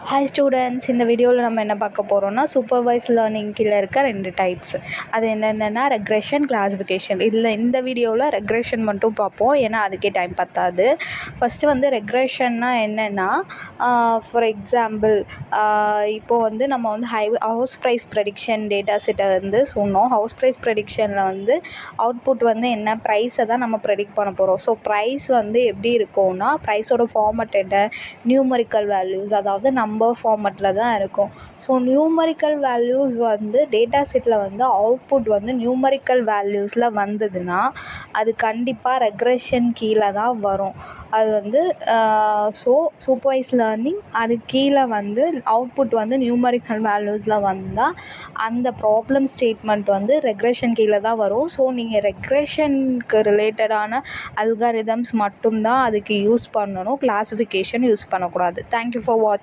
Hi students, இந்த வீடியோவில் நம்ம என்ன பார்க்க போகிறோம்னா சூப்பர்வைஸ் லேர்னிங் கீழே இருக்க 2 டைப்ஸ். அது என்னென்னா ரெக்ரெஷன், கிளாஸிஃபிகேஷன். இந்த வீடியோவில் ரெக்ரெஷன் மட்டும் பார்ப்போம், ஏன்னா அதுக்கே டைம் பத்தாது. ஃபஸ்ட்டு வந்து ரெக்ரெஷன்னா என்னென்னா, ஃபார் எக்ஸாம்பிள் இப்போது வந்து நம்ம வந்து ஹவுஸ் ப்ரைஸ் ப்ரெடிக்ஷன் டேட்டா செட்டை வந்து சொன்னோம். ஹவுஸ் ப்ரைஸ் ப்ரெடிக்ஷனில் வந்து அவுட்புட் வந்து என்ன, ப்ரைஸை தான் நம்ம ப்ரெடிக்ட் பண்ண போகிறோம். ஸோ ப்ரைஸ் வந்து எப்படி இருக்கும்னா, ப்ரைஸோட ஃபார்மட் என்ன, நியூமரிக்கல் வேல்யூஸ், அதாவது நம்பர் ஃபார்மட்டில் தான் இருக்கும். ஸோ நியூமரிக்கல் வேல்யூஸ் வந்து டேட்டா செட்டில் வந்து அவுட்புட் வந்து நியூமரிக்கல் வேல்யூஸில் வந்ததுன்னா அது கண்டிப்பாக ரெக்ரெஷன் கீழே தான் வரும். அது வந்து சூப்பர்வைஸ் லேர்னிங் அது கீழே வந்து அவுட்புட் வந்து நியூமரிக்கல் வேல்யூஸில் வந்தால் அந்த ப்ராப்ளம் ஸ்டேட்மெண்ட் வந்து ரெக்ரெஷன் கீழே தான் வரும். ஸோ நீங்கள் ரெக்ரெஷனுக்கு ரிலேட்டடான அல்காரிதம்ஸ் மட்டும்தான் அதுக்கு யூஸ் பண்ணணும், கிளாஸிஃபிகேஷன் யூஸ் பண்ணக்கூடாது. தேங்க்யூ ஃபார் வாட்சிங்.